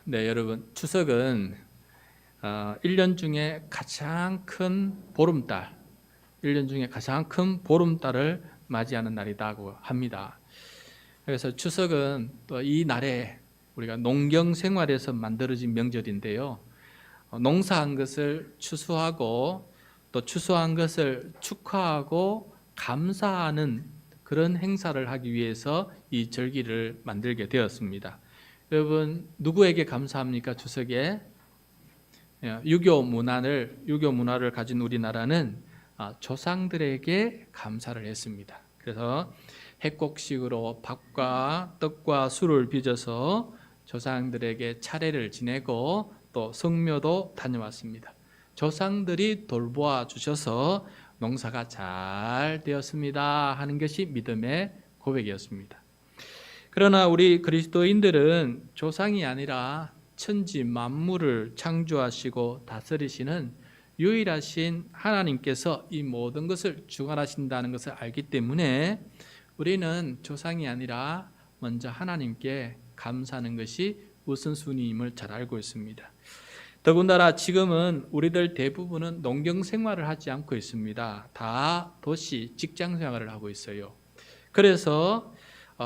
네, 여러분, 추석은 1년 중에 가장 큰 보름달, 1년 중에 가장 큰 보름달을 맞이하는 날이라고 합니다. 그래서 추석은 또 이 날에 우리가 농경 생활에서 만들어진 명절인데요. 농사한 것을 추수하고 또 추수한 것을 축하하고 감사하는 그런 행사를 하기 위해서 이 절기를 만들게 되었습니다. 여러분, 누구에게 감사합니까? 추석에 유교 문화를 가진 우리나라는 조상들에게 감사를 했습니다. 그래서 핵곡식으로 밥과 떡과 술을 빚어서 조상들에게 차례를 지내고 또 성묘도 다녀왔습니다. 조상들이 돌보아 주셔서 농사가 잘 되었습니다 하는 것이 믿음의 고백이었습니다. 그러나 우리 그리스도인들은 조상이 아니라 천지 만물을 창조하시고 다스리시는 유일하신 하나님께서 이 모든 것을 주관하신다는 것을 알기 때문에 우리는 조상이 아니라 먼저 하나님께 감사하는 것이 우선순위임을 잘 알고 있습니다. 더군다나 지금은 우리들 대부분은 농경 생활을 하지 않고 있습니다. 다 도시 직장 생활을 하고 있어요. 그래서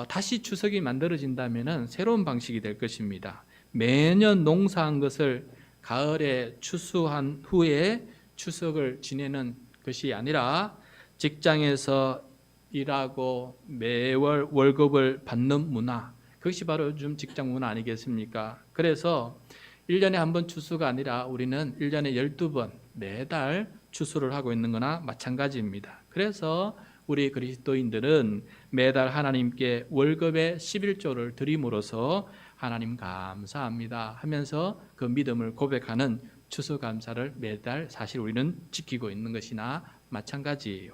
다시 추석이 만들어진다면 새로운 방식이 될 것입니다. 매년 농사한 것을 가을에 추수한 후에 추석을 지내는 것이 아니라 직장에서 일하고 매월 월급을 받는 문화, 그것이 바로 요즘 직장 문화 아니겠습니까? 그래서 1년에 한 번 추수가 아니라 우리는 1년에 12번 매달 추수를 하고 있는 거나 마찬가지입니다. 그래서 우리 그리스도인들은 매달 하나님께 월급의 11조를 드림으로써 하나님 감사합니다 하면서 그 믿음을 고백하는 추수감사를 매달 사실 우리는 지키고 있는 것이나 마찬가지예요.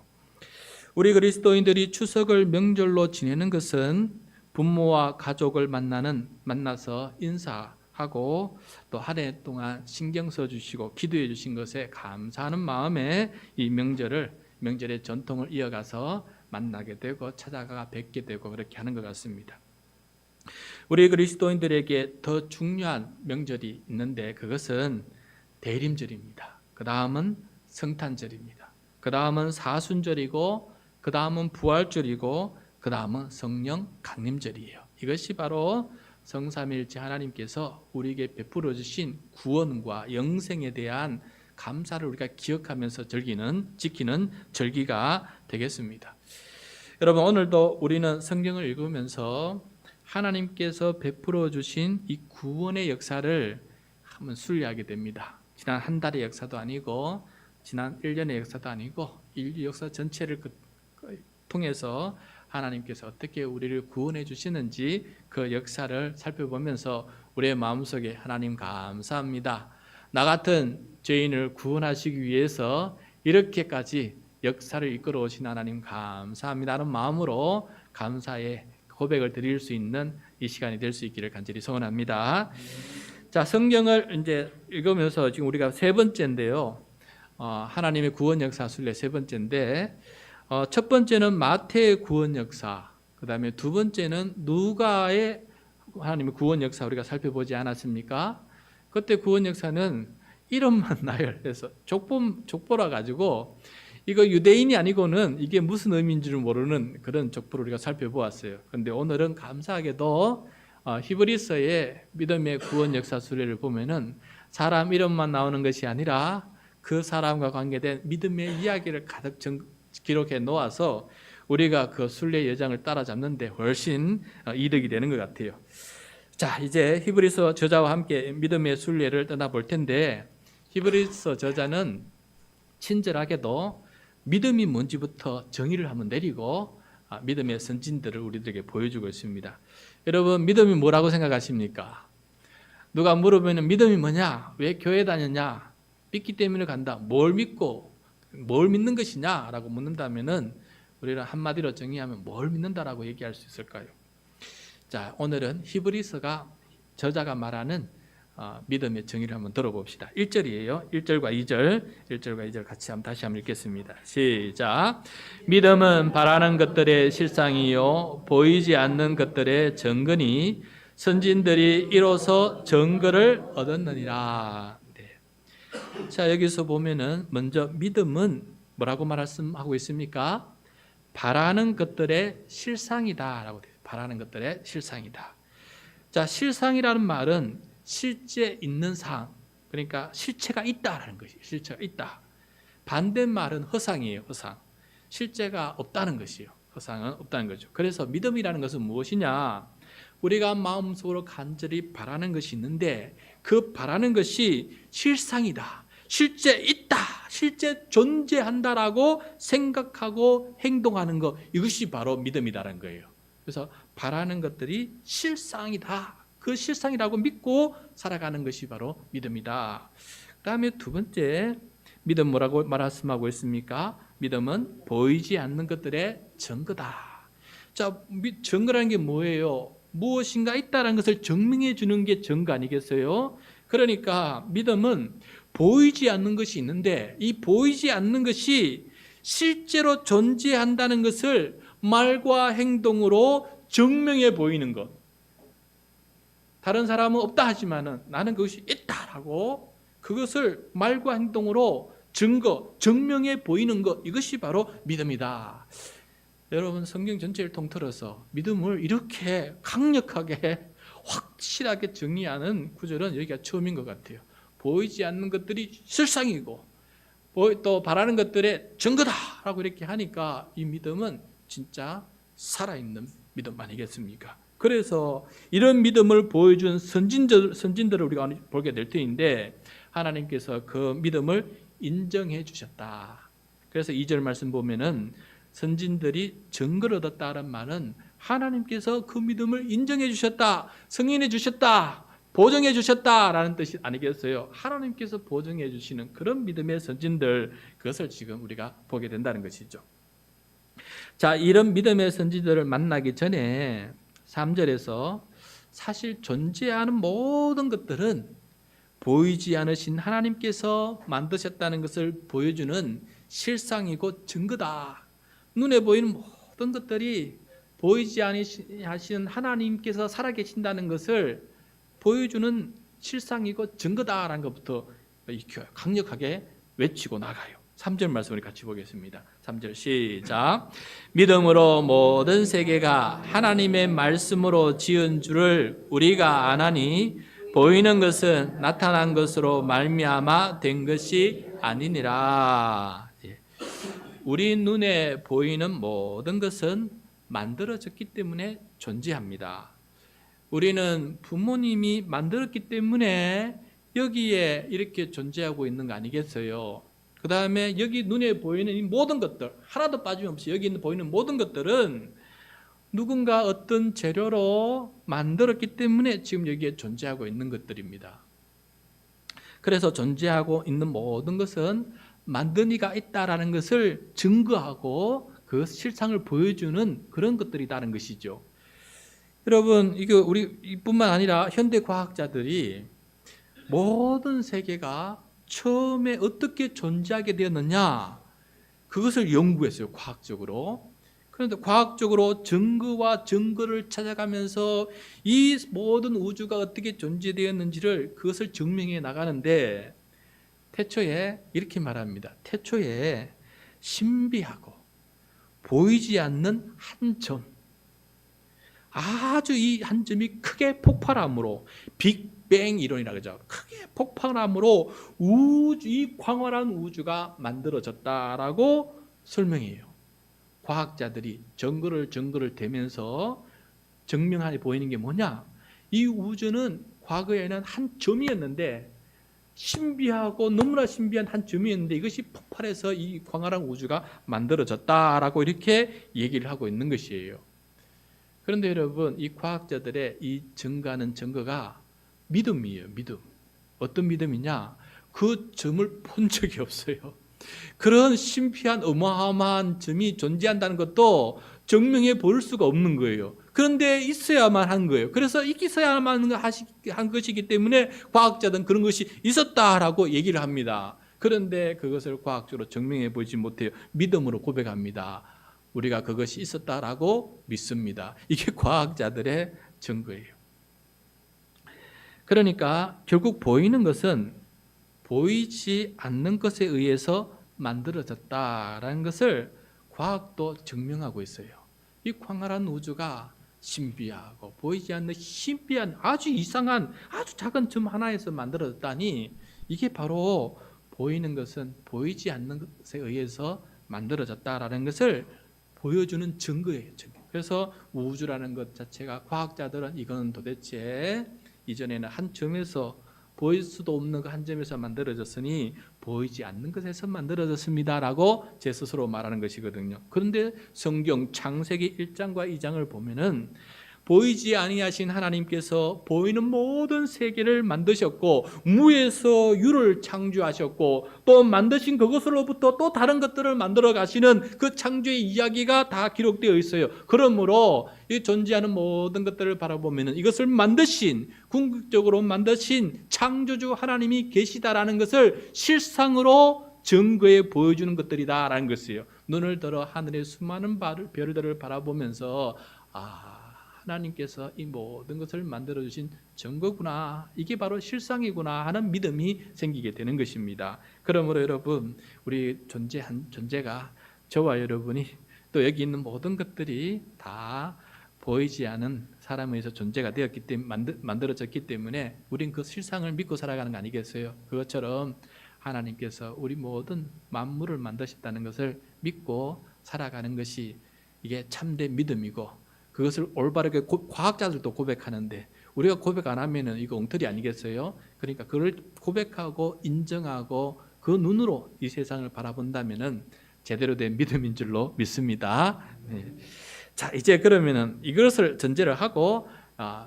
우리 그리스도인들이 추석을 명절로 지내는 것은 부모와 가족을 만나서 인사하고 또 한 해 동안 신경 써주시고 기도해 주신 것에 감사하는 마음에 이 명절의 전통을 이어가서 만나게 되고 찾아가 뵙게 되고 그렇게 하는 것 같습니다. 우리 그리스도인들에게 더 중요한 명절이 있는데 그것은 대림절입니다. 그 다음은 성탄절입니다. 그 다음은 사순절이고 그 다음은 부활절이고 그 다음은 성령 강림절이에요. 이것이 바로 성삼일체 하나님께서 우리에게 베풀어 주신 구원과 영생에 대한 감사를 우리가 기억하면서 지키는 절기가 되겠습니다. 여러분, 오늘도 우리는 성경을 읽으면서 하나님께서 베풀어 주신 이 구원의 역사를 한번 순례하게 됩니다. 지난 한 달의 역사도 아니고 지난 1년의 역사도 아니고 인류 역사 전체를 통해서 하나님께서 어떻게 우리를 구원해 주시는지 그 역사를 살펴보면서 우리의 마음속에 하나님 감사합니다. 나 같은 죄인을 구원하시기 위해서 이렇게까지 역사를 이끌어 오신 하나님 감사합니다 하는 마음으로 감사의 고백을 드릴 수 있는 이 시간이 될 수 있기를 간절히 소원합니다. 자, 성경을 이제 읽으면서 지금 우리가 세 번째인데요. 하나님의 구원 역사 순례 세 번째인데 첫 번째는 마태의 구원 역사, 그 다음에 두 번째는 누가의 하나님의 구원 역사 우리가 살펴보지 않았습니까? 그때 구원 역사는 이름만 나열해서 족보라 가지고 이거 유대인이 아니고는 이게 무슨 의미인지를 모르는 그런 족보를 우리가 살펴보았어요. 그런데 오늘은 감사하게도 히브리서의 믿음의 구원 역사 순례를 보면은 사람 이름만 나오는 것이 아니라 그 사람과 관계된 믿음의 이야기를 가득 기록해 놓아서 우리가 그 순례 여정을 따라잡는데 훨씬 이득이 되는 것 같아요. 자, 이제 히브리서 저자와 함께 믿음의 순례를 떠나볼 텐데 히브리서 저자는 친절하게도 믿음이 뭔지부터 정의를 한번 내리고 믿음의 선진들을 우리들에게 보여주고 있습니다. 여러분, 믿음이 뭐라고 생각하십니까? 누가 물어보면 믿음이 뭐냐? 왜 교회 다녔냐? 믿기 때문에 간다. 뭘 믿고 뭘 믿는 것이냐? 라고 묻는다면은 우리는 한마디로 정의하면 뭘 믿는다라고 얘기할 수 있을까요? 자, 오늘은 히브리서가 저자가 말하는 믿음의 정의를 한번 들어봅시다. 1절이에요. 1절과 2절 같이 다시 한번 읽겠습니다. 시작. 믿음은 바라는 것들의 실상이요 보이지 않는 것들의 증거니 선진들이 이로써 증거를 얻었느니라. 네. 자, 여기서 보면은 먼저 믿음은 뭐라고 말씀하고 있습니까? 바라는 것들의 실상이다라고 돼요. 바라는 것들의 실상이다. 자, 실상이라는 말은 실제 있는 상, 그러니까 실체가 있다라는 것이 실체가 있다. 반대말은 허상이에요. 허상. 실제가 없다는 것이요. 허상은 없다는 거죠. 그래서 믿음이라는 것은 무엇이냐? 우리가 마음속으로 간절히 바라는 것이 있는데 그 바라는 것이 실상이다. 실제 있다. 실제 존재한다라고 생각하고 행동하는 것, 이것이 바로 믿음이라는 거예요. 그래서 바라는 것들이 실상이다. 그 실상이라고 믿고 살아가는 것이 바로 믿음이다. 그 다음에 두 번째, 믿음 뭐라고 말씀하고 있습니까? 믿음은 보이지 않는 것들의 증거다. 자, 증거라는 게 뭐예요? 무엇인가 있다는 것을 증명해 주는 게 증거 아니겠어요? 그러니까 믿음은 보이지 않는 것이 있는데 이 보이지 않는 것이 실제로 존재한다는 것을 말과 행동으로 증명해 보이는 것. 다른 사람은 없다 하지만은 나는 그것이 있다라고 그것을 말과 행동으로 증명해 보이는 것, 이것이 바로 믿음이다. 여러분, 성경 전체를 통틀어서 믿음을 이렇게 강력하게 확실하게 정의하는 구절은 여기가 처음인 것 같아요. 보이지 않는 것들이 실상이고 또 바라는 것들의 증거다라고 이렇게 하니까 이 믿음은 진짜 살아있는 믿음 아니겠습니까? 그래서 이런 믿음을 보여준 선진들을 우리가 보게 될 터인데 하나님께서 그 믿음을 인정해 주셨다. 그래서 2절 말씀 보면은 선진들이 증거를 얻었다는 말은 하나님께서 그 믿음을 인정해 주셨다, 승인해 주셨다, 보증해 주셨다라는 뜻이 아니겠어요? 하나님께서 보증해 주시는 그런 믿음의 선진들, 그것을 지금 우리가 보게 된다는 것이죠. 자, 이런 믿음의 선진들을 만나기 전에 3절에서 사실 존재하는 모든 것들은 보이지 않으신 하나님께서 만드셨다는 것을 보여주는 실상이고 증거다. 눈에 보이는 모든 것들이 보이지 않으신 하나님께서 살아계신다는 것을 보여주는 실상이고 증거다라는 것부터 강력하게 외치고 나가요. 3절 말씀을 같이 보겠습니다. 3절 시작. 믿음으로 모든 세계가 하나님의 말씀으로 지은 줄을 우리가 아나니 보이는 것은 나타난 것으로 말미암아 된 것이 아니니라. 우리 눈에 보이는 모든 것은 만들어졌기 때문에 존재합니다. 우리는 부모님이 만들었기 때문에 여기에 이렇게 존재하고 있는 거 아니겠어요? 그 다음에 여기 눈에 보이는 이 모든 것들, 하나도 빠짐없이 여기 보이는 모든 것들은 누군가 어떤 재료로 만들었기 때문에 지금 여기에 존재하고 있는 것들입니다. 그래서 존재하고 있는 모든 것은 만든 이가 있다라는 것을 증거하고 그 실상을 보여주는 그런 것들이라는 것이죠. 여러분, 이거 우리뿐만 아니라 현대 과학자들이 모든 세계가 처음에 어떻게 존재하게 되었느냐, 그것을 연구했어요, 과학적으로. 그런데 과학적으로 증거와 증거를 찾아가면서 이 모든 우주가 어떻게 존재되었는지를 그것을 증명해 나가는데 태초에 이렇게 말합니다. 태초에 신비하고 보이지 않는 한 점, 아주 이 한 점이 크게 폭발함으로 빅뱅 이론이라고 하죠. 크게 폭발함으로 이 광활한 우주가 만들어졌다라고 설명해요. 과학자들이 증거를 대면서 증명하게 보이는 게 뭐냐? 이 우주는 과거에는 한 점이었는데 신비하고 너무나 신비한 한 점이었는데 이것이 폭발해서 이 광활한 우주가 만들어졌다라고 이렇게 얘기를 하고 있는 것이에요. 그런데 여러분, 이 과학자들의 이 증거하는 증거가 믿음이에요. 믿음. 어떤 믿음이냐? 그 점을 본 적이 없어요. 그런 신비한 어마어마한 점이 존재한다는 것도 증명해 볼 수가 없는 거예요. 그런데 있어야만 한 거예요. 그래서 있어야만 한 것이기 때문에 과학자들은 그런 것이 있었다라고 얘기를 합니다. 그런데 그것을 과학적으로 증명해 보지 못해요. 믿음으로 고백합니다. 우리가 그것이 있었다라고 믿습니다. 이게 과학자들의 증거예요. 그러니까 결국 보이는 것은 보이지 않는 것에 의해서 만들어졌다라는 것을 과학도 증명하고 있어요. 이 광활한 우주가 신비하고 보이지 않는 신비한 아주 이상한 아주 작은 점 하나에서 만들어졌다니, 이게 바로 보이는 것은 보이지 않는 것에 의해서 만들어졌다라는 것을 보여주는 증거예요. 그래서 우주라는 것 자체가 과학자들은 이건 도대체 이전에는 한 점에서 보일 수도 없는 그 한 점에서 만들어졌으니 보이지 않는 것에서 만들어졌습니다라고 제 스스로 말하는 것이거든요. 그런데 성경 창세기 1장과 2장을 보면은 보이지 아니하신 하나님께서 보이는 모든 세계를 만드셨고 무에서 유를 창조하셨고 또 만드신 그것으로부터 또 다른 것들을 만들어 가시는 그 창조의 이야기가 다 기록되어 있어요. 그러므로 이 존재하는 모든 것들을 바라보면 이것을 만드신, 궁극적으로 만드신 창조주 하나님이 계시다라는 것을 실상으로 증거해 보여주는 것들이다라는 것이에요. 눈을 들어 하늘의 수많은 별들을 바라보면서 하나님께서 이 모든 것을 만들어주신 증거구나, 이게 바로 실상이구나 하는 믿음이 생기게 되는 것입니다. 그러므로 여러분, 우리 존재가, 저와 여러분이 또 여기 있는 모든 것들이 다 보이지 않은 사람에 의해서 존재가 되었기 때문에, 만들어졌기 때문에 우린 그 실상을 믿고 살아가는 거 아니겠어요? 그것처럼 하나님께서 우리 모든 만물을 만드셨다는 것을 믿고 살아가는 것이 이게 참된 믿음이고, 그것을 올바르게 과학자들도 고백하는데 우리가 고백 안 하면은 이거 엉터리 아니겠어요? 그러니까 그걸 고백하고 인정하고 그 눈으로 이 세상을 바라본다면은 제대로 된 믿음인 줄로 믿습니다. 네. 자, 이제 그러면은 이것을 전제를 하고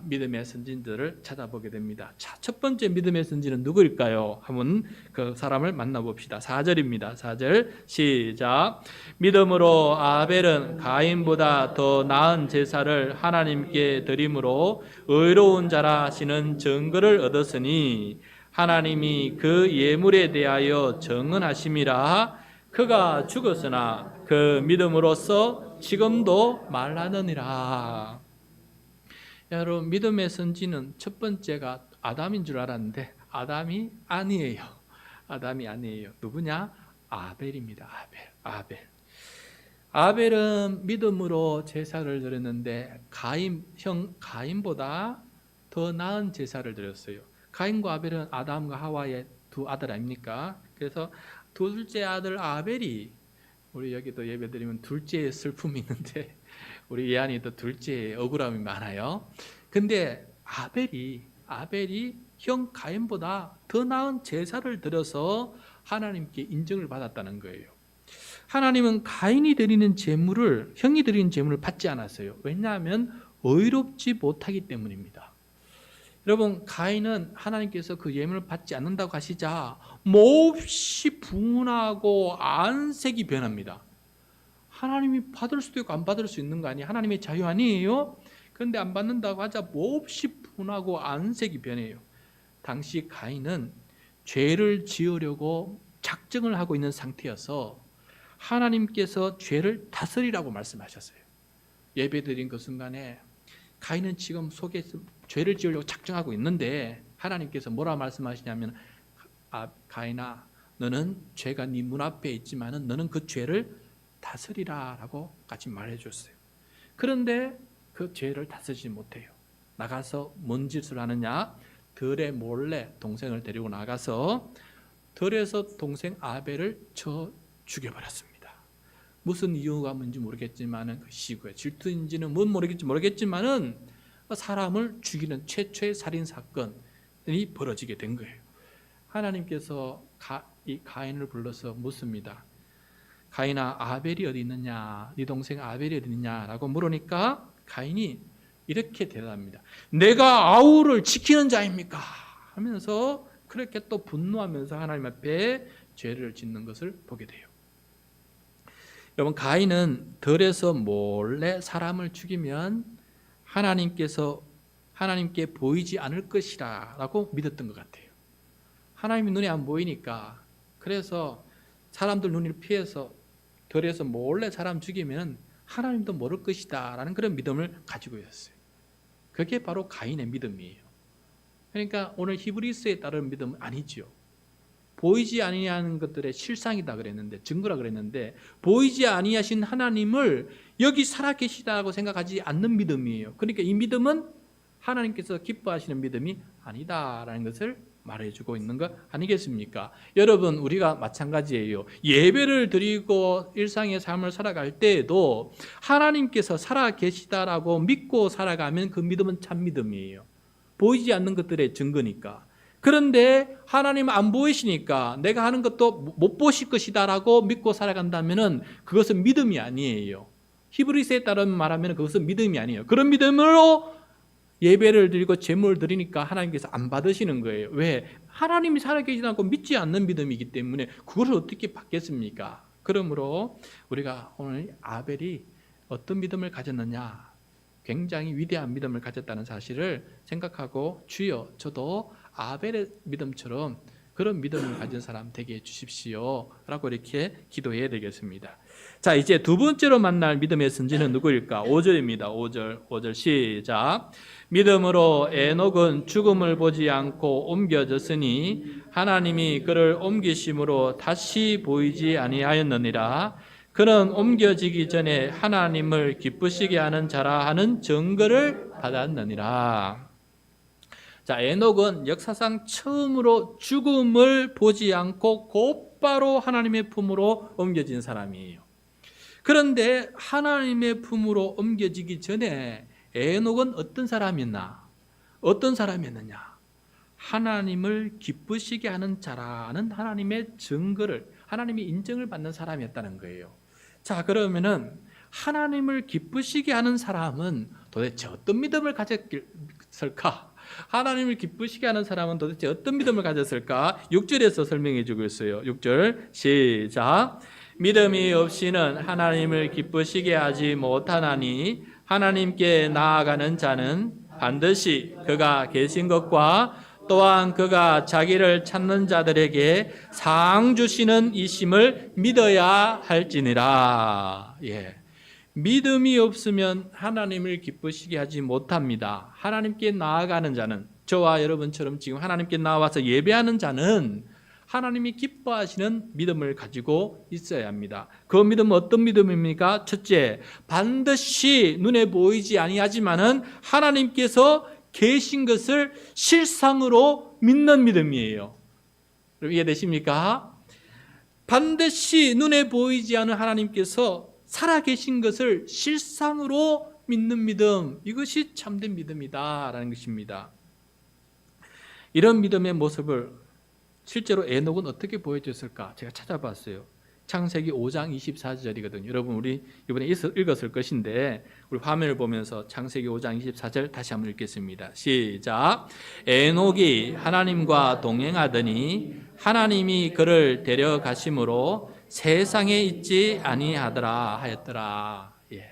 믿음의 선진들을 찾아보게 됩니다. 자, 첫 번째 믿음의 선진은 누구일까요? 한번 그 사람을 만나봅시다. 4절입니다. 4절 시작. 믿음으로 아벨은 가인보다 더 나은 제사를 하나님께 드림으로 의로운 자라 하시는 증거를 얻었으니 하나님이 그 예물에 대하여 정언하심이라. 그가 죽었으나 그 믿음으로써 지금도 말하느니라. 여러분, 믿음의 선지는 첫 번째가 아담인 줄 알았는데 아담이 아니에요. 아담이 아니에요. 누구냐? 아벨입니다. 아벨은 믿음으로 제사를 드렸는데 형 가인보다 더 나은 제사를 드렸어요. 가인과 아벨은 아담과 하와의 두 아들 아닙니까? 그래서 둘째 아들 아벨이, 우리 여기도 예배드리면 둘째의 슬픔이 있는데 우리 예한이도 둘째의 억울함이 많아요. 근데 아벨이 형 가인보다 더 나은 제사를 드려서 하나님께 인정을 받았다는 거예요. 하나님은 가인이 드리는 제물을, 형이 드리는 제물을 받지 않았어요. 왜냐하면 의롭지 못하기 때문입니다. 여러분, 가인은 하나님께서 그 예물을 받지 않는다고 하시자 몹시 분하고 안색이 변합니다. 하나님이 받을 수도 있고 안 받을 수 있는 거 아니에요? 하나님의 자유 아니에요? 그런데 안 받는다고 하자 몹시 분하고 안색이 변해요. 당시 가인은 죄를 지으려고 작정을 하고 있는 상태여서 하나님께서 죄를 다스리라고 말씀하셨어요. 예배드린 그 순간에 가인은 지금 속에서 죄를 지으려고 작정하고 있는데 하나님께서 뭐라 말씀하시냐면, 가인아, 너는 죄가 네 문 앞에 있지만은 너는 그 죄를 다스리라라고 같이 말해 줬어요. 그런데 그 죄를 다스리지 못해요. 나가서 뭔 짓을 하느냐? 들에 몰래 동생을 데리고 나가서 들에서 동생 아벨을 쳐 죽여버렸습니다. 무슨 이유가 뭔지 모르겠지만은 그 시구에 질투인지는 뭔 모르겠지만은 사람을 죽이는 최초의 살인 사건이 벌어지게 된 거예요. 하나님께서 이 가인을 불러서 묻습니다. 가인아, 아벨이 어디 있느냐? 네 동생 아벨이 어디 있느냐라고 물으니까 가인이 이렇게 대답합니다. 내가 아우를 지키는 자입니까? 하면서 그렇게 또 분노하면서 하나님 앞에 죄를 짓는 것을 보게 돼요. 여러분, 가인은 들에서 몰래 사람을 죽이면 하나님께 보이지 않을 것이라 라고 믿었던 것 같아요. 하나님이 눈에 안 보이니까, 그래서 사람들 눈을 피해서 들에서 몰래 사람 죽이면 하나님도 모를 것이다 라는 그런 믿음을 가지고 있었어요. 그게 바로 가인의 믿음이에요. 그러니까 오늘 히브리서에 따른 믿음은 아니지요. 보이지 아니하는 것들의 실상이다 그랬는데, 증거라 그랬는데, 보이지 아니하신 하나님을 여기 살아계시다고 생각하지 않는 믿음이에요. 그러니까 이 믿음은 하나님께서 기뻐하시는 믿음이 아니다라는 것을 말해주고 있는 거 아니겠습니까? 여러분, 우리가 마찬가지예요. 예배를 드리고 일상의 삶을 살아갈 때에도 하나님께서 살아계시다라고 믿고 살아가면 그 믿음은 참 믿음이에요. 보이지 않는 것들의 증거니까. 그런데 하나님 안 보이시니까 내가 하는 것도 못 보실 것이다라고 믿고 살아간다면 그것은 믿음이 아니에요. 히브리서에 따른 말하면 그것은 믿음이 아니에요. 그런 믿음으로 예배를 드리고 제물을 드리니까 하나님께서 안 받으시는 거예요. 왜? 하나님이 살아계시다고 믿지 않는 믿음이기 때문에 그걸 어떻게 받겠습니까? 그러므로 우리가 오늘 아벨이 어떤 믿음을 가졌느냐, 굉장히 위대한 믿음을 가졌다는 사실을 생각하고, 주여 저도 아벨의 믿음처럼 그런 믿음을 가진 사람 되게 해주십시오 라고 이렇게 기도해야 되겠습니다. 자, 이제 두 번째로 만날 믿음의 선지는 누구일까? 5절입니다. 5절 시작. 믿음으로 에녹은 죽음을 보지 않고 옮겨졌으니 하나님이 그를 옮기심으로 다시 보이지 아니하였느니라. 그는 옮겨지기 전에 하나님을 기쁘시게 하는 자라 하는 증거를 받았느니라. 자, 에녹은 역사상 처음으로 죽음을 보지 않고 곧바로 하나님의 품으로 옮겨진 사람이에요. 그런데 하나님의 품으로 옮겨지기 전에 에녹은 어떤 사람이었나? 어떤 사람이었느냐? 하나님을 기쁘시게 하는 자라는 하나님의 증거를, 하나님의 인정을 받는 사람이었다는 거예요. 자, 그러면은 하나님을 기쁘시게 하는 사람은 도대체 어떤 믿음을 가졌을까? 하나님을 기쁘시게 하는 사람은 도대체 어떤 믿음을 가졌을까? 6절에서 설명해 주고 있어요. 6절 시작. 믿음이 없이는 하나님을 기쁘시게 하지 못하나니 하나님께 나아가는 자는 반드시 그가 계신 것과 또한 그가 자기를 찾는 자들에게 상 주시는 이심을 믿어야 할지니라. 예. 믿음이 없으면 하나님을 기쁘시게 하지 못합니다. 하나님께 나아가는 자는, 저와 여러분처럼 지금 하나님께 나와서 예배하는 자는 하나님이 기뻐하시는 믿음을 가지고 있어야 합니다. 그 믿음은 어떤 믿음입니까? 첫째, 반드시 눈에 보이지 아니하지만은 하나님께서 계신 것을 실상으로 믿는 믿음이에요. 이해되십니까? 반드시 눈에 보이지 않는 하나님께서 살아계신 것을 실상으로 믿는 믿음, 이것이 참된 믿음이다라는 것입니다. 이런 믿음의 모습을 실제로 에녹은 어떻게 보여줬을까? 제가 찾아봤어요. 창세기 5장 24절이거든요. 여러분, 우리 이번에 읽었을 것인데 우리 화면을 보면서 창세기 5장 24절 다시 한번 읽겠습니다. 시작. 에녹이 하나님과 동행하더니 하나님이 그를 데려가심으로 세상에 있지 아니하더라 하였더라. 예.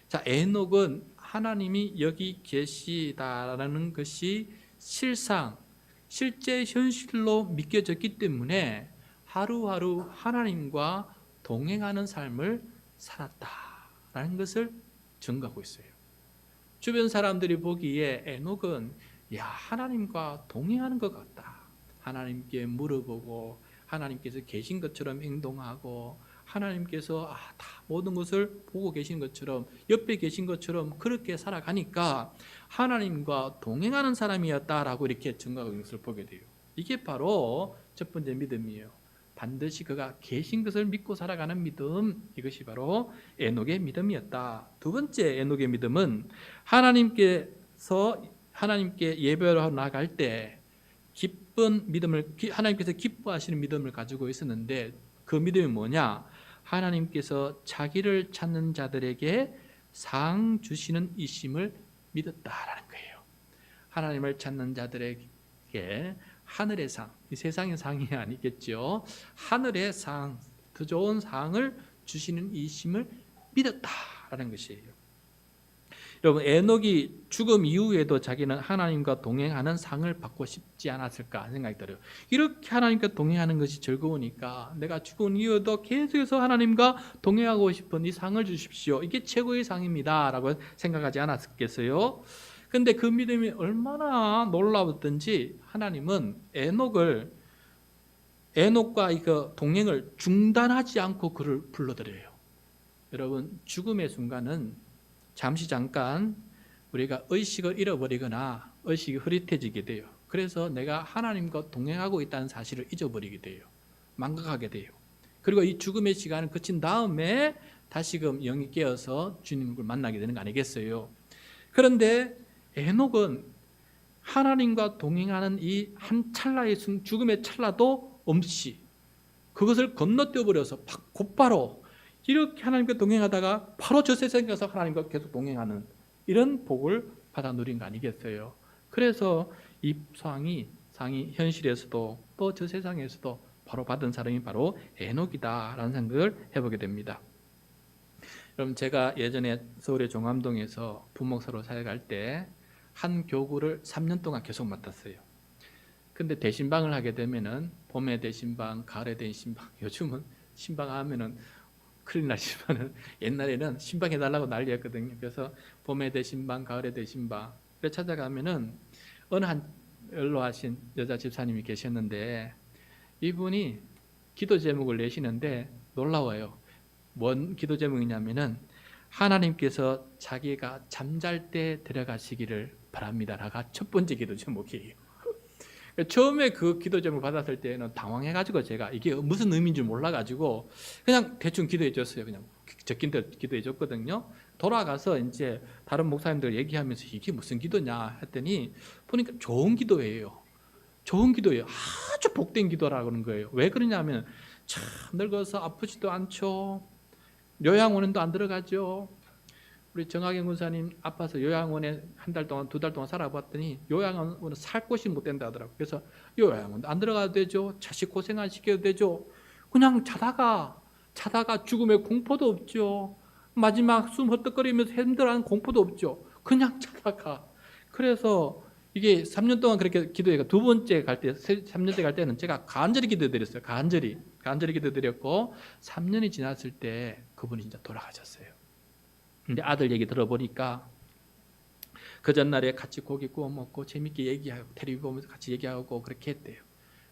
자, 에녹은 하나님이 여기 계시다라는 것이 실제 현실로 믿겨졌기 때문에 하루하루 하나님과 동행하는 삶을 살았다라는 것을 증거하고 있어요. 주변 사람들이 보기에 에녹은 하나님과 동행하는 것 같다. 하나님께 물어보고 하나님께서 계신 것처럼 행동하고 하나님께서 다 모든 것을 보고 계신 것처럼 옆에 계신 것처럼 그렇게 살아가니까 하나님과 동행하는 사람이었다라고 이렇게 증거하고 있는 것을 보게 돼요. 이게 바로 첫 번째 믿음이에요. 반드시 그가 계신 것을 믿고 살아가는 믿음, 이것이 바로 에녹의 믿음이었다. 두 번째 에녹의 믿음은 하나님께 예배로 나갈 때 기쁜 믿음을, 하나님께서 기뻐하시는 믿음을 가지고 있었는데 그 믿음이 뭐냐? 하나님께서 자기를 찾는 자들에게 상 주시는 이심을 믿었다라는 거예요. 하나님을 찾는 자들에게 하늘의 상, 이 세상의 상이 아니겠죠. 하늘의 상, 더 좋은 상을 주시는 이심을 믿었다라는 것이에요. 여러분, 에녹이 죽음 이후에도 자기는 하나님과 동행하는 상을 받고 싶지 않았을까 생각이 들어요. 이렇게 하나님과 동행하는 것이 즐거우니까 내가 죽은 이후에도 계속해서 하나님과 동행하고 싶은 이 상을 주십시오. 이게 최고의 상입니다 라고 생각하지 않았겠어요? 근데 그 믿음이 얼마나 놀라웠던지 하나님은 에녹과 이거 동행을 중단하지 않고 그를 불러들여요. 여러분, 죽음의 순간은 잠깐 우리가 의식을 잃어버리거나 의식이 흐릿해지게 돼요. 그래서 내가 하나님과 동행하고 있다는 사실을 잊어버리게 돼요. 망각하게 돼요. 그리고 이 죽음의 시간은 그친 다음에 다시금 영이 깨어서 주님을 만나게 되는 거 아니겠어요? 그런데 에녹은 하나님과 동행하는 이 한 찰나의 죽음의 찰나도 없이 그것을 건너뛰어 버려서 곧바로 이렇게 하나님과 동행하다가 바로 저 세상에 가서 하나님과 계속 동행하는 이런 복을 받아 누린 거 아니겠어요? 그래서 이 상이 현실에서도 또 저 세상에서도 바로 받은 사람이 바로 에녹이다라는 생각을 해보게 됩니다. 여러분, 제가 예전에 서울의 종암동에서 부목사로 사역할 때 한 교구를 3년 동안 계속 맡았어요. 근데 대신방을 하게 되면은 봄에 대신방, 가을에 대신방, 요즘은 신방하면은 큰일 나지만은 옛날에는 신방해달라고 난리였거든요. 그래서 봄에 대신방, 가을에 대신방 그래 찾아가면은 어느 한 연로하신 여자 집사님이 계셨는데 이분이 기도 제목을 내시는데 놀라워요. 뭔 기도 제목이냐면은 하나님께서 자기가 잠잘 때 데려가시기를 바랍니다라가 첫 번째 기도 제목이에요. 처음에 그 기도 제목 받았을 때는 당황해가지고 제가 이게 무슨 의미인 줄 몰라가지고 그냥 대충 기도해줬어요. 그냥 적긴 대로 기도해줬거든요. 돌아가서 이제 다른 목사님들 얘기하면서 이게 무슨 기도냐 했더니 보니까 좋은 기도예요. 좋은 기도예요. 아주 복된 기도라고 하는 거예요. 왜 그러냐면 참 늙어서 아프지도 않죠. 요양원에도 안 들어가죠. 우리 정학영 군사님 아파서 요양원에 한 달 동안, 2달 동안 살아봤더니 요양원은 살 곳이 못 된다 하더라고요. 그래서 요양원도 안 들어가도 되죠. 자식 고생 안 시켜도 되죠. 그냥 자다가 죽음의 공포도 없죠. 마지막 숨 헛떡거리면서 힘들어하는 공포도 없죠. 그냥 자다가. 그래서 이게 3년 동안 그렇게 기도해가 두 번째 갈 때, 3년째 갈 때는 제가 간절히 기도드렸어요. 간절히 기도드렸고 3년이 지났을 때 그분이 진짜 돌아가셨어요. 근데 아들 얘기 들어보니까 그 전날에 같이 고기 구워 먹고 재밌게 얘기하고 텔레비 보면서 같이 얘기하고 그렇게 했대요.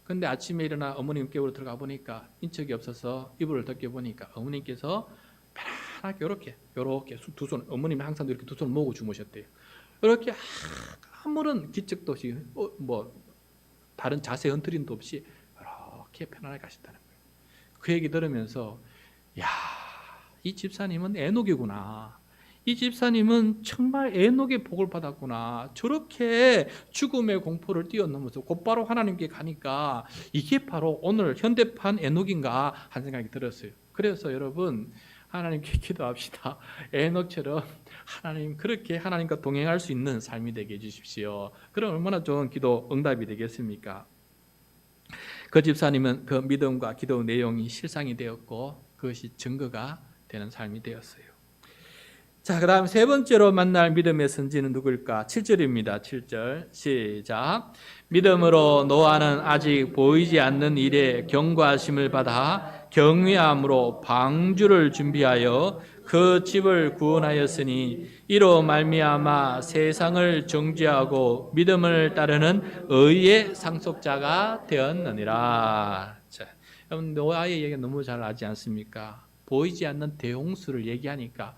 근데 아침에 일어나 어머님 깨우러 들어가 보니까 인척이 없어서 이불을 덮여 보니까 어머님께서 편안하게 이렇게 두 손, 어머님이 항상 이렇게 두 손을 모으고 주무셨대요. 이렇게 아무런 기척도 없이 다른 자세 흔들림도 없이 이렇게 편안하게 가셨다는 거예요. 그 얘기 들으면서 야, 이 집사님은 에녹이구나. 이 집사님은 정말 에녹의 복을 받았구나. 저렇게 죽음의 공포를 뛰어넘어서 곧바로 하나님께 가니까 이게 바로 오늘 현대판 에녹인가 한 생각이 들었어요. 그래서 여러분 하나님께 기도합시다. 에녹처럼 하나님 그렇게 하나님과 동행할 수 있는 삶이 되게 해주십시오. 그럼 얼마나 좋은 기도 응답이 되겠습니까? 그 집사님은 그 믿음과 기도 내용이 실상이 되었고 그것이 증거가 되는 삶이 되었어요. 자, 그 다음 세 번째로 만날 믿음의 선지는 누구일까? 7절입니다. 7절 시작. 믿음으로 노아는 아직 보이지 않는 일에 경고하심을 받아 경외함으로 방주를 준비하여 그 집을 구원하였으니 이로 말미암아 세상을 정죄하고 믿음을 따르는 의의 상속자가 되었느니라. 자, 여러분 노아의 얘기 너무 잘 알지 않습니까? 보이지 않는 대홍수를 얘기하니까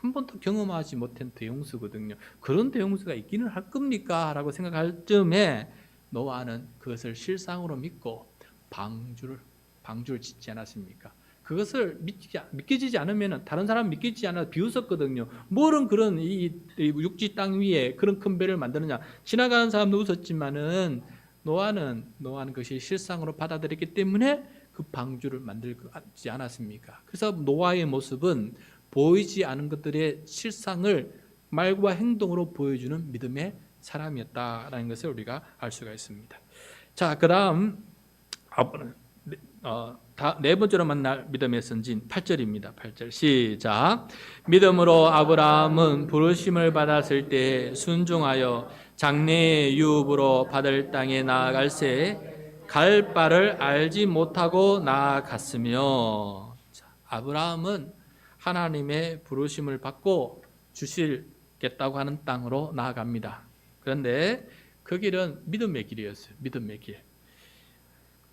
한 번도 경험하지 못한 대홍수거든요. 그런 대홍수가 있기는 할 겁니까? 라고 생각할 즈음에 노아는 그것을 실상으로 믿고 방주를 짓지 않았습니까? 그것을 믿기지 않으면 다른 사람 믿기지 않아 비웃었거든요. 뭐는 그런 이 육지 땅 위에 그런 큰 배를 만드느냐. 지나가는 사람도 웃었지만은 노아는 그것이 실상으로 받아들였기 때문에 그 방주를 만들지 않았습니까? 그래서 노아의 모습은 보이지 않은 것들의 실상을 말과 행동으로 보여주는 믿음의 사람이었다라는 것을 우리가 알 수가 있습니다. 자, 그 다음 네 번째로 만날 믿음의 선진 8절입니다. 8절 시작. 믿음으로 아브라함은 부르심을 받았을 때 순종하여 장래의 유업으로 받을 땅에 나아갈새 갈 바를 알지 못하고 나아갔으며. 자, 아브라함은 하나님의 부르심을 받고 주실 주겠다고 하는 땅으로 나아갑니다. 그런데 그 길은 믿음의 길이었어요. 믿음의 길.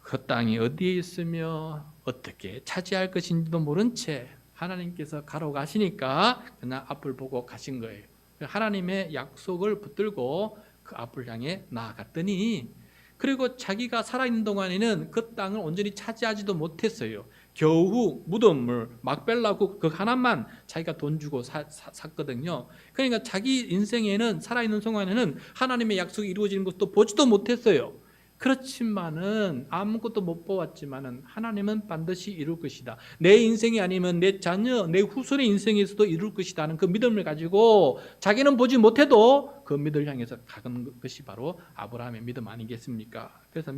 그 땅이 어디에 있으며 어떻게 차지할 것인지도 모른 채 하나님께서 가로 가시니까 그냥 앞을 보고 가신 거예요. 하나님의 약속을 붙들고 그 앞을 향해 나아갔더니, 그리고 자기가 살아있는 동안에는 그 땅을 온전히 차지하지도 못했어요. 겨우 무덤을 막벨라고 그 하나만 자기가 돈 주고 샀거든요. 그러니까 자기 인생에는, 살아있는 동안에는 하나님의 약속이 이루어지는 것도 보지도 못했어요. 그렇지만은 아무것도 못 보았지만은 하나님은 반드시 이룰 것이다. 내 인생이 아니면 내 자녀, 내 후손의 인생에서도 이룰 것이다 하는 그 믿음을 가지고 자기는 보지 못해도 그 믿음을 향해서 가는 것이 바로 아브라함의 믿음 아니겠습니까? 그래서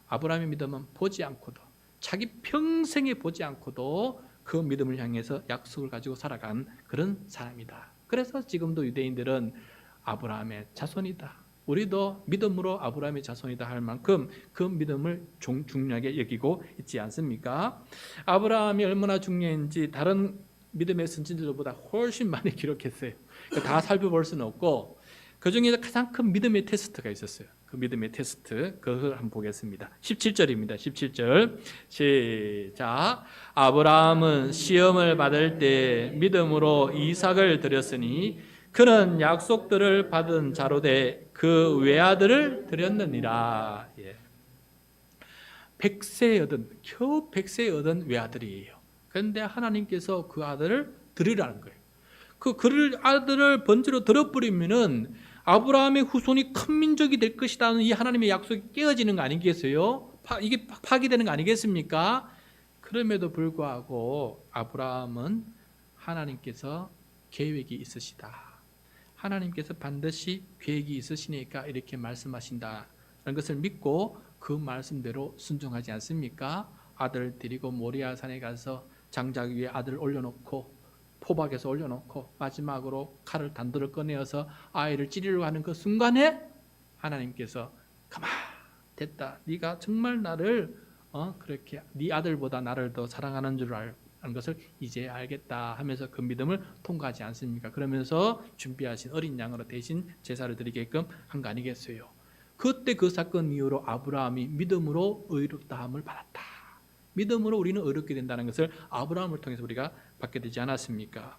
아브라함의 믿음은 보지 않고도, 자기 평생에 보지 않고도 그 믿음을 향해서 약속을 가지고 살아간 그런 사람이다. 그래서 지금도 유대인들은 아브라함의 자손이다, 우리도 믿음으로 아브라함의 자손이다 할 만큼 그 믿음을 중요하게 여기고 있지 않습니까? 아브라함이 얼마나 중요한지 다른 믿음의 선진들보다 훨씬 많이 기록했어요. 다 살펴볼 수는 없고, 그 중에 가장 큰 믿음의 테스트가 있었어요. 그 믿음의 테스트, 그걸 한번 보겠습니다. 17절입니다. 17절 시작. 아브라함은 시험을 받을 때 믿음으로 이삭을 드렸으니 그는 약속들을 받은 자로 돼 그 외아들을 드렸느니라. 예. 100세에 얻은, 겨우 100세에 얻은 외아들이에요. 그런데 하나님께서 그 아들을 드리라는 거예요. 그 아들을 번제로 드려버리면은 아브라함의 후손이 큰 민족이 될 것이라는 이 하나님의 약속이 깨어지는 거 아니겠어요? 이게 파기되는 거 아니겠습니까? 그럼에도 불구하고 아브라함은 하나님께서 계획이 있으시다, 하나님께서 반드시 계획이 있으시니까 이렇게 말씀하신다는 것을 믿고 그 말씀대로 순종하지 않습니까? 아들 데리고 모리아 산에 가서 장작 위에 아들을 올려놓고, 포박에서 올려놓고 마지막으로 칼을 단도를 꺼내어서 아이를 찌르려고 하는 그 순간에 하나님께서 가만 됐다, 네가 정말 나를 그렇게 네 아들보다 나를 더 사랑하는 줄 하는 것을 이제 알겠다 하면서 그 믿음을 통과하지 않습니까? 그러면서 준비하신 어린 양으로 대신 제사를 드리게끔 한 거 아니겠어요? 그때 그 사건 이후로 아브라함이 믿음으로 의롭다함을 받았다. 믿음으로 우리는 의롭게 된다는 것을 아브라함을 통해서 우리가 받게 되지 않았습니까?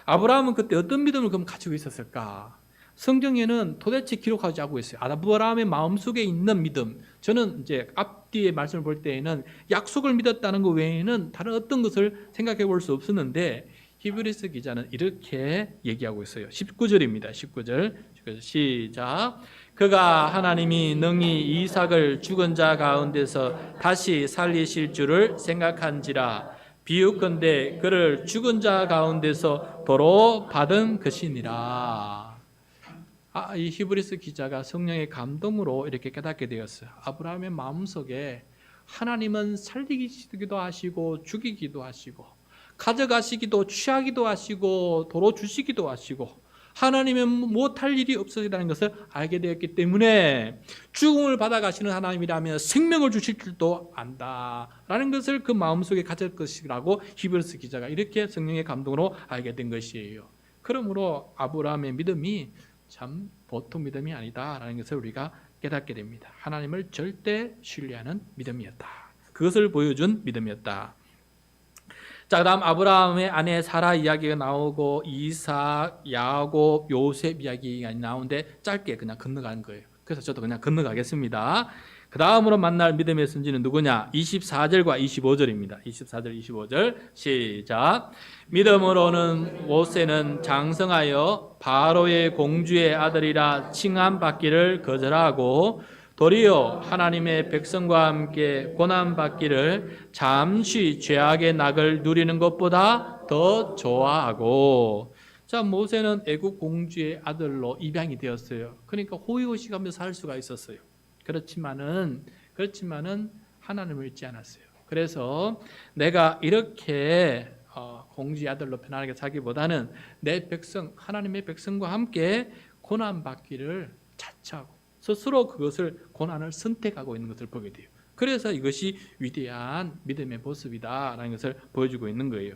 아브라함은 그때 어떤 믿음을 그럼 가지고 있었을까? 성경에는 도대체 기록하지 않고 있어요. 아브라함의 마음속에 있는 믿음. 저는 이제 앞뒤의 말씀을 볼 때에는 약속을 믿었다는 것 외에는 다른 어떤 것을 생각해 볼 수 없었는데, 히브리서 기자는 이렇게 얘기하고 있어요. 19절입니다. 19절 시작. 그가 하나님이 능히 이삭을 죽은 자 가운데서 다시 살리실 줄을 생각한지라. 비유컨대 그를 죽은 자 가운데서 도로 받은 것이니라. 이 히브리서 기자가 성령의 감동으로 이렇게 깨닫게 되었어요. 아브라함의 마음속에 하나님은 살리기도 하시고 죽이기도 하시고 가져가시기도 취하기도 하시고 도로 주시기도 하시고 하나님은 못할 일이 없으시다는 것을 알게 되었기 때문에 죽음을 받아가시는 하나님이라면 생명을 주실 줄도 안다라는 것을 그 마음속에 가질 것이라고 히브리서 기자가 이렇게 성령의 감동으로 알게 된 것이에요. 그러므로 아브라함의 믿음이 참 보통 믿음이 아니다라는 것을 우리가 깨닫게 됩니다. 하나님을 절대 신뢰하는 믿음이었다. 그것을 보여준 믿음이었다. 자, 그다음 아브라함의 아내 사라 이야기가 나오고 이삭, 야곱, 요셉 이야기가 나오는데 짧게 그냥 건너가는 거예요. 그래서 저도 그냥 건너가겠습니다. 그 다음으로 만날 믿음의 선지는 누구냐? 24절과 25절입니다. 24절, 25절 시작. 믿음으로는 모세는 장성하여 바로의 공주의 아들이라 칭함받기를 거절하고 도리어 하나님의 백성과 함께 고난받기를 잠시 죄악의 낙을 누리는 것보다 더 좋아하고. 자, 모세는 애국 공주의 아들로 입양이 되었어요. 그러니까 호의호식하면서 살 수가 있었어요. 그렇지만은 하나님을 잊지 않았어요. 그래서 내가 이렇게 공주의 아들로 편안하게 살기보다는 내 백성, 하나님의 백성과 함께 고난받기를 자처하고 스스로 그것을 고난을 선택하고 있는 것을 보게 돼요. 그래서 이것이 위대한 믿음의 모습이다라는 것을 보여주고 있는 거예요.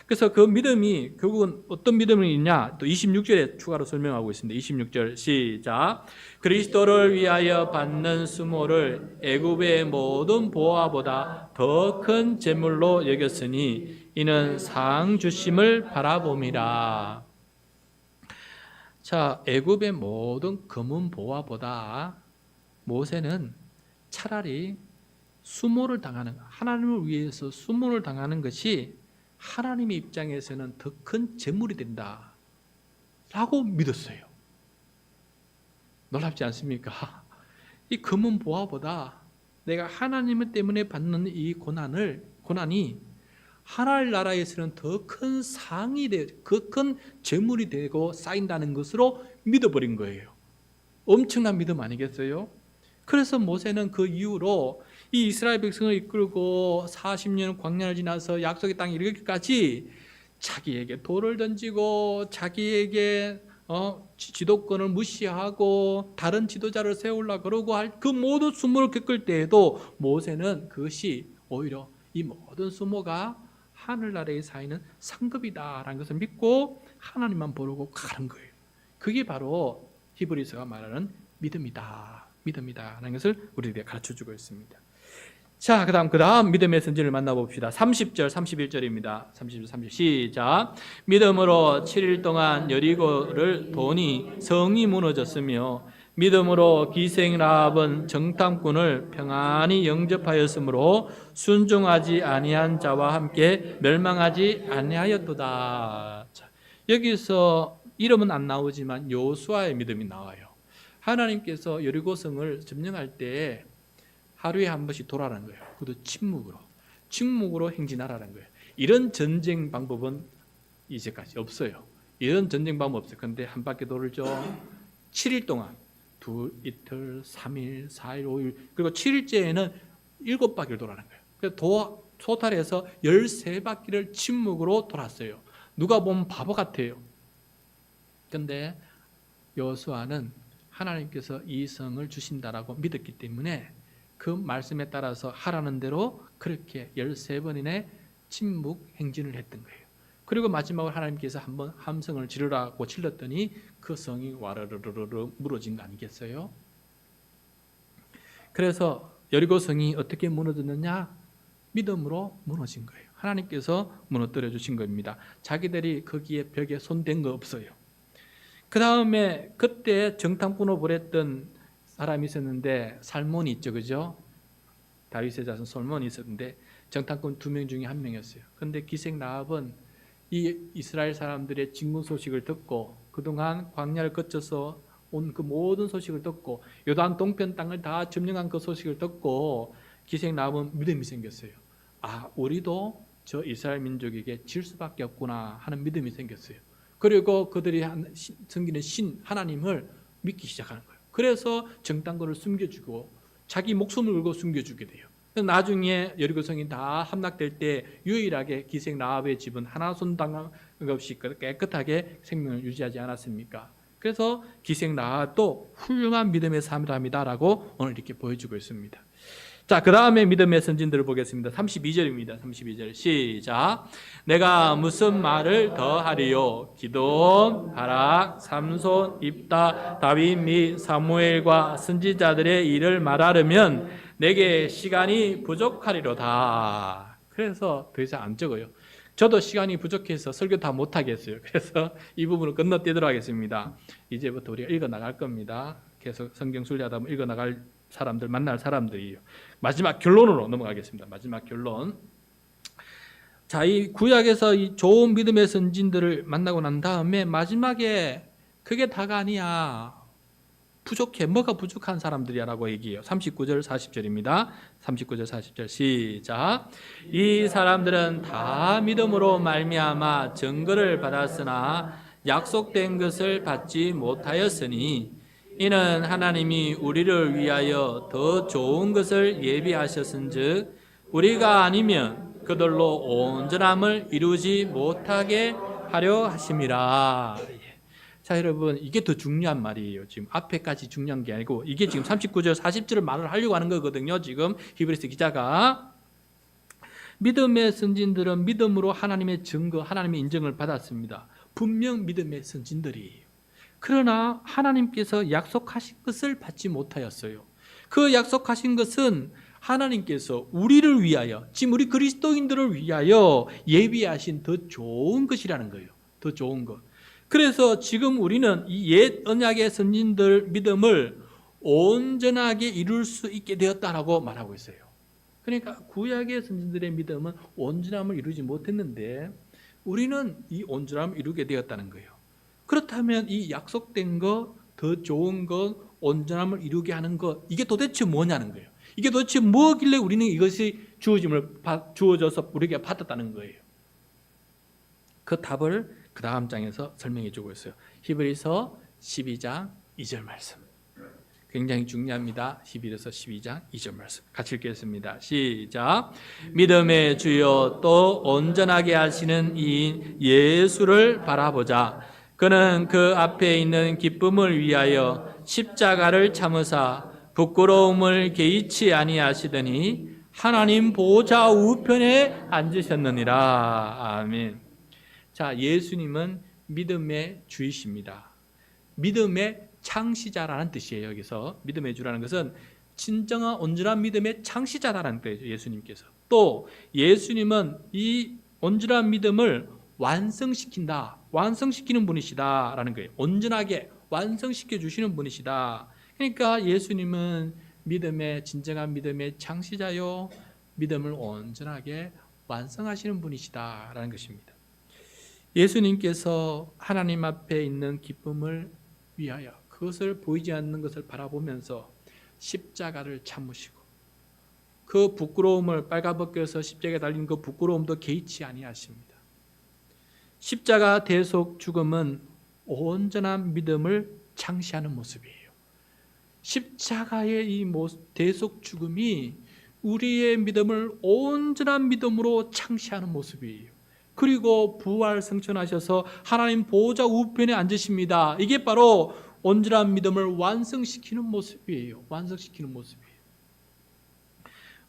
그래서 그 믿음이 결국은 어떤 믿음이 있냐? 또 26절에 추가로 설명하고 있습니다. 26절 시작. 그리스도를 위하여 받는 수모를 애굽의 모든 보화보다 더 큰 재물로 여겼으니 이는 상 주심을 바라봄이라. 자, 애굽의 모든 금은 보화보다 모세는 차라리 수모를 당하는, 하나님을 위해서 수모를 당하는 것이 하나님의 입장에서는 더 큰 재물이 된다 라고 믿었어요. 놀랍지 않습니까? 이 금은 보화보다 내가 하나님 때문에 받는 이 고난이 하나님 나라에서는 더 큰 상이 되고 더 큰 재물이 되고 쌓인다는 것으로 믿어버린 거예요. 엄청난 믿음 아니겠어요? 그래서 모세는 그 이후로 이 이스라엘 백성을 이끌고 40년 광야를 지나서 약속의 땅에 이르기까지 자기에게 돌을 던지고 자기에게 지도권을 무시하고 다른 지도자를 세우려고 그러고 할 그 모든 수모를 겪을 때에도 모세는 그것이 오히려 이 모든 수모가 하늘나라에 쌓이는 상급이다라는 것을 믿고 하나님만 부르고 가는 거예요. 그게 바로 히브리서가 말하는 믿음이다라는 것을 우리에게 가르쳐주고 있습니다. 자, 그 다음 믿음의 선진을 만나봅시다. 30절, 31절입니다. 30절, 30절 시작. 믿음으로 7일 동안 여리고를 도니 성이 무너졌으며 믿음으로 기생 라합은 정탐꾼을 평안히 영접하였으므로 순종하지 아니한 자와 함께 멸망하지 아니하였도다. 자, 여기서 이름은 안 나오지만 여호수아의 믿음이 나와요. 하나님께서 여리고성을 점령할 때 하루에 한 번씩 돌아라는 거예요. 그것도 침묵으로 행진하라는 거예요. 이런 전쟁 방법은 이제까지 없어요. 이런 전쟁 방법 없어요. 그런데 한 바퀴 돌죠. 7일 동안 이틀, 3일, 4일, 5일 그리고 7일째에는 7바퀴를 돌아라는 거예요. 그래서 토탈해서 13바퀴를 침묵으로 돌았어요. 누가 보면 바보 같아요. 그런데 여호수아는 하나님께서 이 성을 주신다라고 믿었기 때문에 그 말씀에 따라서 하라는 대로 그렇게 13번이나 침묵 행진을 했던 거예요. 그리고 마지막으로 하나님께서 한번 함성을 지르라고 질렀더니 그 성이 와르르르르 무너진 거 아니겠어요? 그래서 여리고 성이 어떻게 무너졌느냐? 믿음으로 무너진 거예요. 하나님께서 무너뜨려 주신 겁니다. 자기들이 거기에 벽에 손댄 거 없어요. 그 다음에 그때 정탐꾼으로 보냈던 사람이 있었는데 살몬이 있죠, 그죠? 다윗의 자손 살몬이 있었는데 정탐꾼 2명 중에 1명이었어요. 그런데 기생 라합은 이 이스라엘 사람들의 진군 소식을 듣고 그동안 광야를 거쳐서 온 그 모든 소식을 듣고 요단 동편 땅을 다 점령한 그 소식을 듣고 기생 라합은 믿음이 생겼어요. 아, 우리도 저 이스라엘 민족에게 질 수밖에 없구나 하는 믿음이 생겼어요. 그리고 그들이 섬기는 신 하나님을 믿기 시작하는 거예요. 그래서 정탐꾼을 숨겨주고 자기 목숨을 걸고 숨겨주게 돼요. 나중에 여리고성이 다 함락될 때 유일하게 기생 라합의 집은 하나 손당한 없이 깨끗하게 생명을 유지하지 않았습니까? 그래서 기생 라합도 훌륭한 믿음의 사람이다라고 오늘 이렇게 보여주고 있습니다. 자, 그 다음에 믿음의 선진들을 보겠습니다. 32절입니다. 32절 시작. 내가 무슨 말을 더 하리요? 기도원, 바락, 삼손, 입다, 다윗 및 사무엘과 선지자들의 일을 말하려면 내게 시간이 부족하리로다. 그래서 더 이상 안 적어요. 저도 시간이 부족해서 설교 다 못하겠어요. 그래서 이 부분을 건너뛰도록 하겠습니다. 이제부터 우리가 읽어나갈 겁니다. 계속 성경 순례하다 보면 읽어나갈 사람들, 만날 사람들이에요. 마지막 결론으로 넘어가겠습니다. 마지막 결론. 자, 이 구약에서 이 좋은 믿음의 선진들을 만나고 난 다음에 마지막에 그게 다가 아니야. 부족해. 뭐가 부족한 사람들이야라고 얘기해요. 39절 40절입니다. 39절 40절 시작. 이 사람들은 다 믿음으로 말미암아 증거를 받았으나 약속된 것을 받지 못하였으니 이는 하나님이 우리를 위하여 더 좋은 것을 예비하셨은즉 우리가 아니면 그들로 온전함을 이루지 못하게 하려 하심이라. 자, 여러분, 이게 더 중요한 말이에요. 지금 앞에까지 중요한 게 아니고 이게 지금 39절, 40절을 말을 하려고 하는 거거든요. 지금 히브리서 기자가 믿음의 선진들은 믿음으로 하나님의 증거, 하나님의 인정을 받았습니다. 분명 믿음의 선진들이에요. 그러나 하나님께서 약속하신 것을 받지 못하였어요. 그 약속하신 것은 하나님께서 우리를 위하여, 지금 우리 그리스도인들을 위하여 예비하신 더 좋은 것이라는 거예요. 더 좋은 것. 그래서 지금 우리는 이 옛 언약의 선진들 믿음을 온전하게 이룰 수 있게 되었다라고 말하고 있어요. 그러니까 구약의 선진들의 믿음은 온전함을 이루지 못했는데 우리는 이 온전함을 이루게 되었다는 거예요. 그렇다면 이 약속된 것, 더 좋은 것, 온전함을 이루게 하는 것, 이게 도대체 뭐냐는 거예요. 이게 도대체 뭐길래 우리는 이것이 주어져서 우리에게 받았다는 거예요. 그 답을 그 다음 장에서 설명해 주고 있어요. 히브리서 12장 2절 말씀. 굉장히 중요합니다. 히브리서 12장 2절 말씀. 같이 읽겠습니다. 시작. 믿음의 주요 또 온전하게 하시는 이인 예수를 바라보자. 그는 그 앞에 있는 기쁨을 위하여 십자가를 참으사 부끄러움을 개의치 아니하시더니 하나님 보좌 우편에 앉으셨느니라. 아멘. 자, 예수님은 믿음의 주이십니다. 믿음의 창시자라는 뜻이에요. 여기서 믿음의 주라는 것은 진정한 온전한 믿음의 창시자라는 뜻이죠. 예수님께서. 또 예수님은 이 온전한 믿음을 완성시킨다. 완성시키는 분이시다라는 거예요. 온전하게 완성시켜 주시는 분이시다. 그러니까 예수님은 진정한 믿음의 창시자요, 믿음을 온전하게 완성하시는 분이시다라는 것입니다. 예수님께서 하나님 앞에 있는 기쁨을 위하여 그것을 보이지 않는 것을 바라보면서 십자가를 참으시고 그 부끄러움을 빨가벗겨서 십자가에 달린 그 부끄러움도 개의치 아니하십니다. 십자가 대속 죽음은 온전한 믿음을 창시하는 모습이에요. 십자가의 이 대속 죽음이 우리의 믿음을 온전한 믿음으로 창시하는 모습이에요. 그리고 부활 승천하셔서 하나님 보좌 우편에 앉으십니다. 이게 바로 온전한 믿음을 완성시키는 모습이에요. 완성시키는 모습이에요.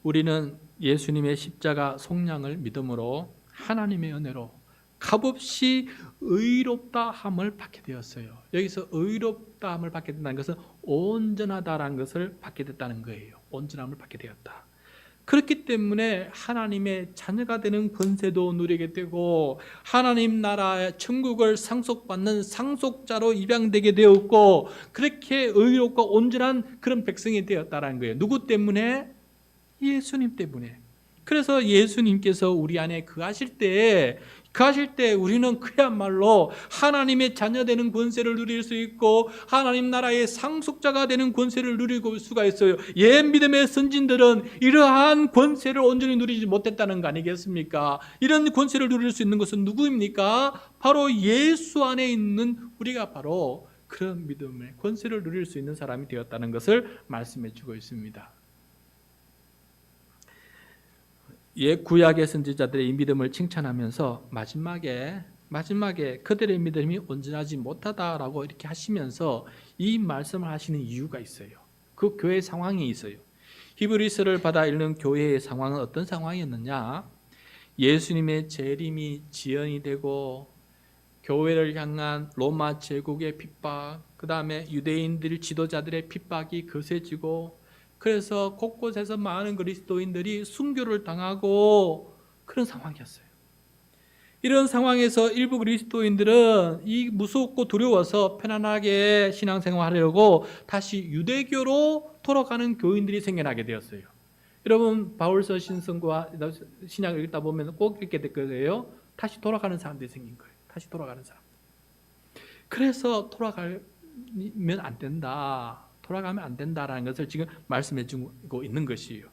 우리는 예수님의 십자가 속량을 믿음으로 하나님의 은혜로 값없이 의롭다함을 받게 되었어요. 여기서 의롭다함을 받게 된다는 것은 온전하다라는 것을 받게 됐다는 거예요. 온전함을 받게 되었다. 그렇기 때문에 하나님의 자녀가 되는 권세도 누리게 되고 하나님 나라의 천국을 상속받는 상속자로 입양되게 되었고 그렇게 의롭고 온전한 그런 백성이 되었다는 거예요. 누구 때문에? 예수님 때문에. 그래서 예수님께서 우리 안에 거하실 때 우리는 그야말로 하나님의 자녀 되는 권세를 누릴 수 있고 하나님 나라의 상속자가 되는 권세를 누릴 수가 있어요. 옛 믿음의 선진들은 이러한 권세를 온전히 누리지 못했다는 거 아니겠습니까? 이런 권세를 누릴 수 있는 것은 누구입니까? 바로 예수 안에 있는 우리가 바로 그런 믿음의 권세를 누릴 수 있는 사람이 되었다는 것을 말씀해 주고 있습니다. 옛 구약의 선지자들의 이 믿음을 칭찬하면서 마지막에 그들의 믿음이 온전하지 못하다라고 이렇게 하시면서 이 말씀을 하시는 이유가 있어요. 그 교회의 상황이 있어요. 히브리서를 받아 읽는 교회의 상황은 어떤 상황이었느냐? 예수님의 재림이 지연이 되고 교회를 향한 로마 제국의 핍박, 그 다음에 유대인들 지도자들의 핍박이 거세지고 그래서 곳곳에서 많은 그리스도인들이 순교를 당하고 그런 상황이었어요. 이런 상황에서 일부 그리스도인들은 이 무섭고 두려워서 편안하게 신앙생활하려고 다시 유대교로 돌아가는 교인들이 생겨나게 되었어요. 여러분 바울서 신성과 신약을 읽다 보면 꼭 읽게 될 거예요. 다시 돌아가는 사람들이 생긴 거예요. 다시 돌아가는 사람. 그래서 돌아가면 안 된다. 돌아가면 안 된다라는 것을 지금 말씀해 주고 있는 것이에요.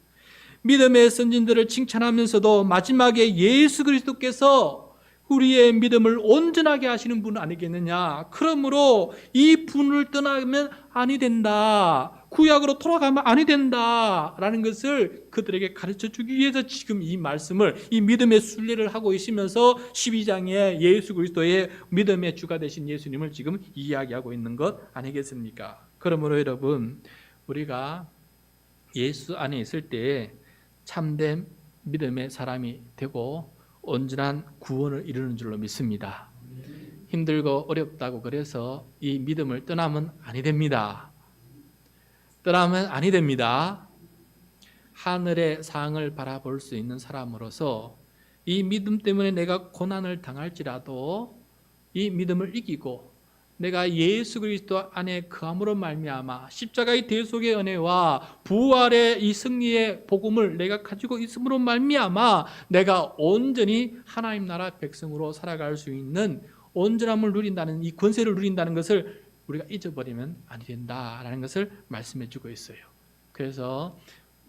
믿음의 선진들을 칭찬하면서도 마지막에 예수 그리스도께서 우리의 믿음을 온전하게 하시는 분 아니겠느냐. 그러므로 이 분을 떠나면 아니 된다. 구약으로 돌아가면 아니 된다라는 것을 그들에게 가르쳐 주기 위해서 지금 이 말씀을, 이 믿음의 순례를 하고 있으면서 12장에 예수 그리스도의 믿음의 주가 되신 예수님을 지금 이야기하고 있는 것 아니겠습니까? 그러므로 여러분, 우리가 예수 안에 있을 때 참된 믿음의 사람이 되고 온전한 구원을 이루는 줄로 믿습니다. 힘들고 어렵다고 그래서 이 믿음을 떠나면 아니 됩니다. 떠나면 아니 됩니다. 하늘의 상을 바라볼 수 있는 사람으로서 이 믿음 때문에 내가 고난을 당할지라도 이 믿음을 이기고 내가 예수 그리스도 안에 거함으로 말미암아 십자가의 대속의 은혜와 부활의 이 승리의 복음을 내가 가지고 있음으로 말미암아 내가 온전히 하나님 나라 백성으로 살아갈 수 있는 온전함을 누린다는, 이 권세를 누린다는 것을 우리가 잊어버리면 아니 된다라는 것을 말씀해 주고 있어요. 그래서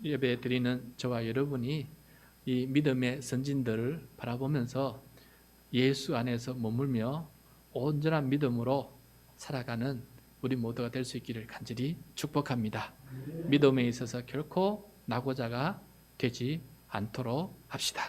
예배 드리는 저와 여러분이 이 믿음의 선진들을 바라보면서 예수 안에서 머물며 온전한 믿음으로 살아가는 우리 모두가 될 수 있기를 간절히 축복합니다. 믿음에 있어서 결코 낙오자가 되지 않도록 합시다.